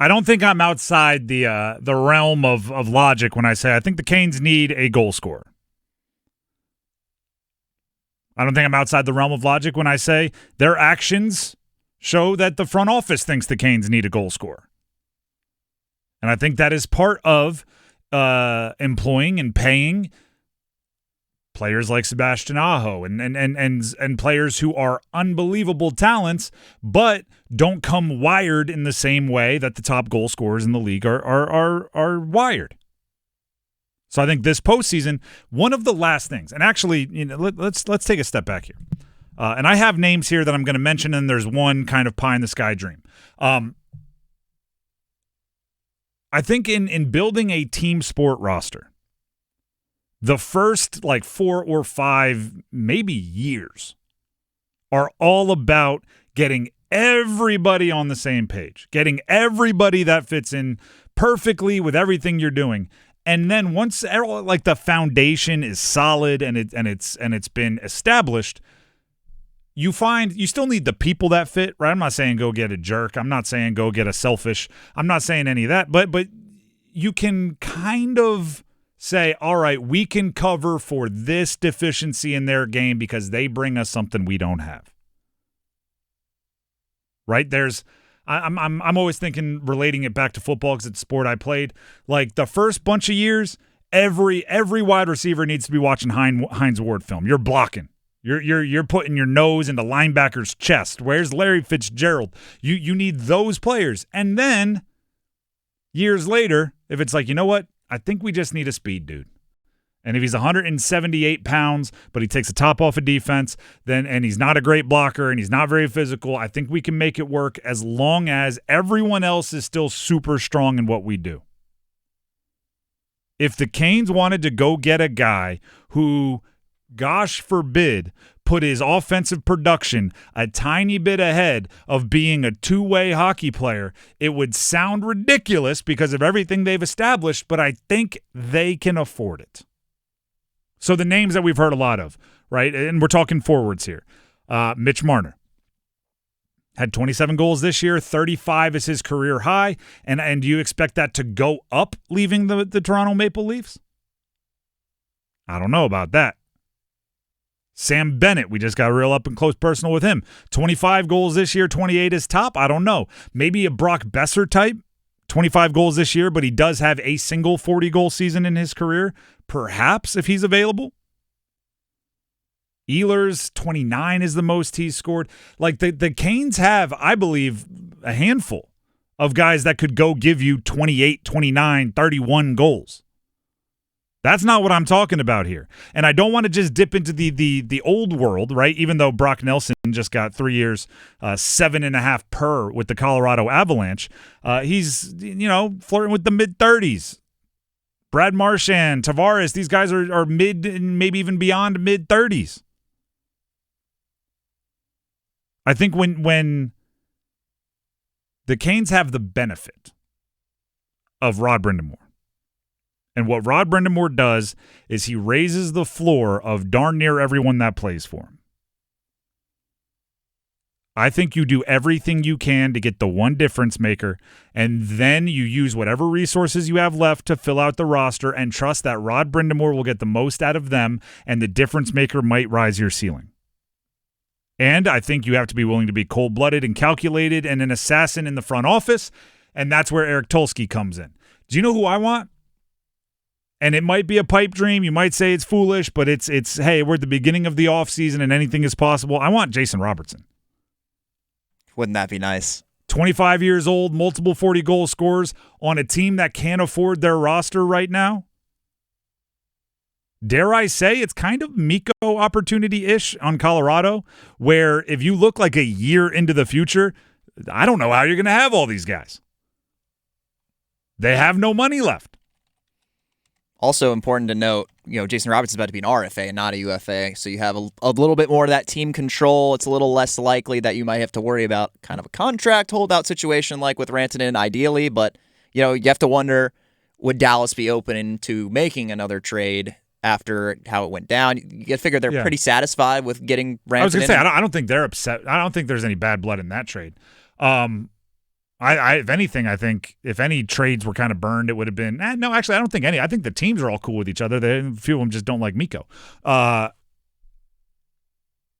I don't think I'm outside the realm of logic when I say I think the Canes need a goal scorer. I don't think I'm outside the realm of logic when I say their actions show that the front office thinks the Canes need a goal scorer. And I think that is part of employing and paying players like Sebastian Aho and players who are unbelievable talents, but don't come wired in the same way that the top goal scorers in the league are wired. So I think this postseason, one of the last things, and actually, let's take a step back here. And I have names here that I'm going to mention, and there's one kind of pie in the sky dream. I think in building a team sport roster, the first 4 or 5, maybe years, are all about getting everybody on the same page, getting everybody that fits in perfectly with everything you're doing. And then once the foundation is solid and it's been established, you find you still need the people that fit, right? I'm not saying go get a jerk. I'm not saying go get a selfish. I'm not saying any of that. But you can kind of say, all right, we can cover for this deficiency in their game because they bring us something we don't have. Right? I'm always thinking, relating it back to football because it's a sport I played. Like the first bunch of years, every wide receiver needs to be watching Hines Ward film. You're blocking. You're putting your nose into linebacker's chest. Where's Larry Fitzgerald? You need those players. And then years later, if it's like, you know what? I think we just need a speed dude. And if he's 178 pounds, but he takes the top off of defense, and he's not a great blocker and he's not very physical, I think we can make it work as long as everyone else is still super strong in what we do. If the Canes wanted to go get a guy who, gosh forbid, put his offensive production a tiny bit ahead of being a two-way hockey player, it would sound ridiculous because of everything they've established, but I think they can afford it. So the names that we've heard a lot of, right, and we're talking forwards here. Mitch Marner had 27 goals this year, 35 is his career high, and do you expect that to go up leaving the Toronto Maple Leafs? I don't know about that. Sam Bennett, we just got real up and close personal with him. 25 goals this year, 28 is top. I don't know. Maybe a Brock Besser type, 25 goals this year, but he does have a single 40-goal season in his career, perhaps, if he's available. Ehlers, 29 is the most he's scored. Like the Canes have, I believe, a handful of guys that could go give you 28, 29, 31 goals. That's not what I'm talking about here. And I don't want to just dip into the old world, right? Even though Brock Nelson just got 3 years, 7.5 per with the Colorado Avalanche. He's, flirting with the mid-30s. Brad Marchand, Tavares, these guys are mid and maybe even beyond mid-30s. I think when the Canes have the benefit of Rod Brind'amour, and what Rod Brind'amour does is he raises the floor of darn near everyone that plays for him. I think you do everything you can to get the one difference maker, and then you use whatever resources you have left to fill out the roster and trust that Rod Brind'amour will get the most out of them, and the difference maker might rise your ceiling. And I think you have to be willing to be cold-blooded and calculated and an assassin in the front office, and that's where Eric Tulsky comes in. Do you know who I want? And it might be a pipe dream. You might say it's foolish, but it's hey, we're at the beginning of the offseason and anything is possible. I want Jason Robertson. Wouldn't that be nice? 25 years old, multiple 40-goal scorers on a team that can't afford their roster right now. Dare I say it's kind of Mikko opportunity-ish on Colorado, where if you look like a year into the future, I don't know how you're going to have all these guys. They have no money left. Also important to note, Jason Robertson's about to be an RFA and not a UFA, so you have a little bit more of that team control. It's a little less likely that you might have to worry about kind of a contract holdout situation like with Rantanen, ideally, but you have to wonder, would Dallas be open to making another trade after how it went down? You got to figure they're pretty satisfied with getting Rantanen. I was going to say, I don't think they're upset. I don't think there's any bad blood in that trade. I If anything, I think if any trades were kind of burned, it would have been no. Actually, I don't think any. I think the teams are all cool with each other. A few of them just don't like Mikko.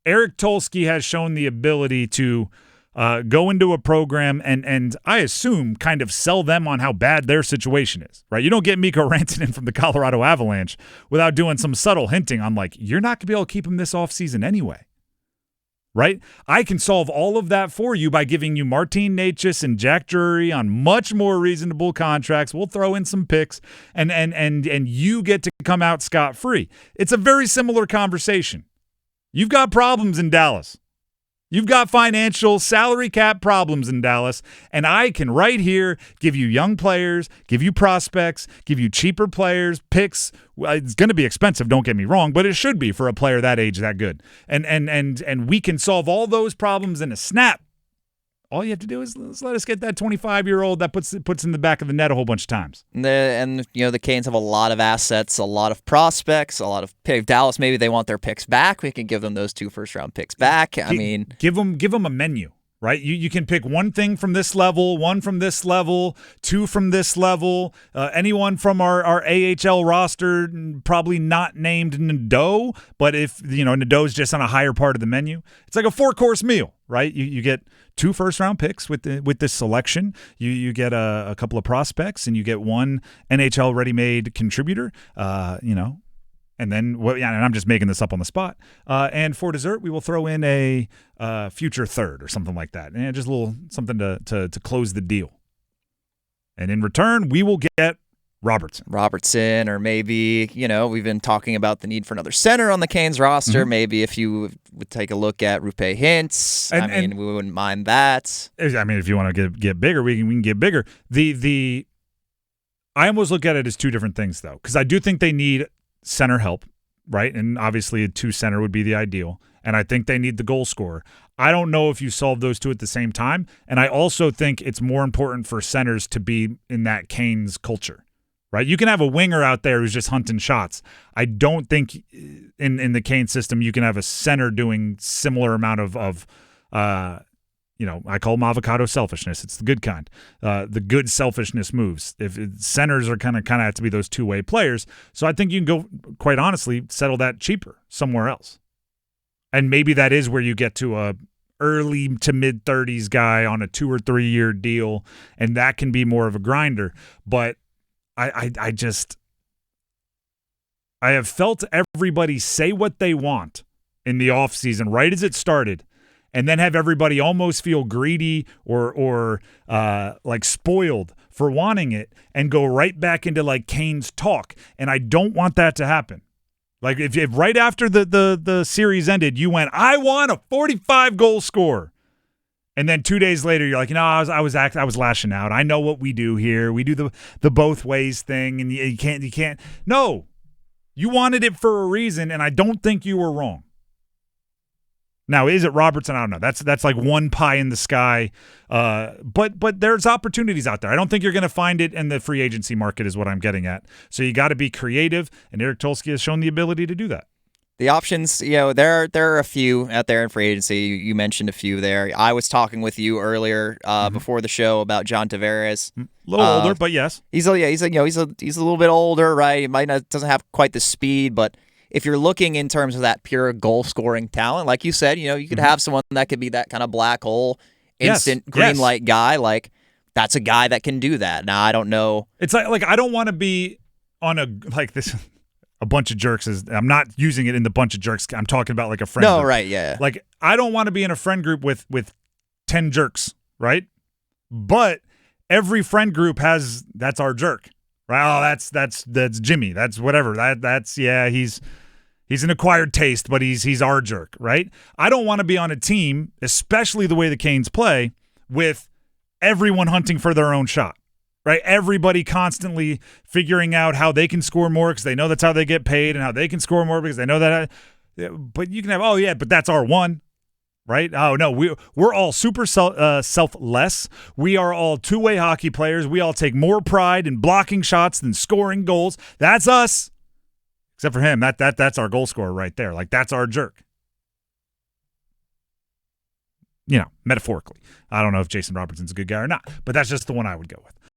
Eric Tulsky has shown the ability to go into a program and I assume kind of sell them on how bad their situation is, right? You don't get Mikko Rantanen from the Colorado Avalanche without doing some subtle hinting on like, you're not going to be able to keep him this offseason anyway, right? I can solve all of that for you by giving you Martin Necas and Jack Drury on much more reasonable contracts. We'll throw in some picks and you get to come out scot-free. It's a very similar conversation. You've got problems in Dallas. You've got financial salary cap problems in Dallas, and I can right here give you young players, give you prospects, give you cheaper players, picks. Well, it's going to be expensive, don't get me wrong, but it should be for a player that age that good. And we can solve all those problems in a snap. All you have to do is let us get that 25-year-old that puts in the back of the net a whole bunch of times. And the Canes have a lot of assets, a lot of prospects, a lot of picks. Dallas, maybe they want their picks back. We can give them those 2 first-round picks back. I mean, give them a menu, right? You can pick one thing from this level, one from this level, 2 from this level. Anyone from our AHL roster, probably not named Nadeau, but if Nadeau's just on a higher part of the menu, it's like a 4-course meal, right? You get 2 first-round picks with this selection. You get a couple of prospects, and you get 1 NHL ready-made contributor. And then, and I'm just making this up on the spot. And for dessert, we will throw in a future third or something like that, and just a little something to close the deal. And in return, we will get Robertson, or maybe, we've been talking about the need for another center on the Canes roster. Mm-hmm. Maybe if you would take a look at Roope Hintz, we wouldn't mind that. I mean, if you want to get bigger, we can get bigger. I almost look at it as 2 different things, though, because I do think they need center help, right? And obviously a 2 center would be the ideal. And I think they need the goal scorer. I don't know if you solve those 2 at the same time. And I also think it's more important for centers to be in that Canes culture. Right, you can have a winger out there who's just hunting shots. I don't think in the Kane system you can have a center doing similar amount of I call them avocado selfishness. It's the good kind, the good selfishness moves. If centers are kind of have to be those 2-way players, so I think you can go, quite honestly, settle that cheaper somewhere else, and maybe that is where you get to a early to mid 30s guy on a 2 or 3 year deal, and that can be more of a grinder, but. I have felt everybody say what they want in the offseason right as it started, and then have everybody almost feel greedy or like spoiled for wanting it and go right back into like Canes talk. And I don't want that to happen. Like if right after the series ended, you went, I want a 45-goal scorer. And then 2 days later, you're like, I was lashing out. I know what we do here. We do the both ways thing, and you can't. No, you wanted it for a reason, and I don't think you were wrong. Now, is it Robertson? I don't know. That's like one pie in the sky. But there's opportunities out there. I don't think you're going to find it in the free agency market, is what I'm getting at. So you got to be creative, and Eric Tulsky has shown the ability to do that. The options, there are a few out there in free agency. You mentioned a few there. I was talking with you earlier before the show about John Tavares. A little older, but yes, he's a little bit older, right? He doesn't have quite the speed, but if you're looking in terms of that pure goal scoring talent, like you said, you could have someone that could be that kind of black hole, instant green light guy. Like that's a guy that can do that. Now I don't know. It's like I don't want to be on this. A bunch of jerks I'm not using it in the bunch of jerks. I'm talking about like a friend group. Right, yeah. Like I don't want to be in a friend group with 10 jerks, right? But every friend group that's our jerk, right? Oh, that's Jimmy. That's whatever. That's he's an acquired taste, but he's our jerk, right? I don't want to be on a team, especially the way the Canes play, with everyone hunting for their own shot. Right, everybody constantly figuring out how they can score more because they know that's how they get paid, and how they can score more because they know that. But you can have, but that's our one, right? Oh no, we're all super selfless. We are all 2-way hockey players. We all take more pride in blocking shots than scoring goals. That's us, except for him. That's our goal scorer right there. Like that's our jerk. metaphorically. I don't know if Jason Robertson's a good guy or not, but that's just the one I would go with.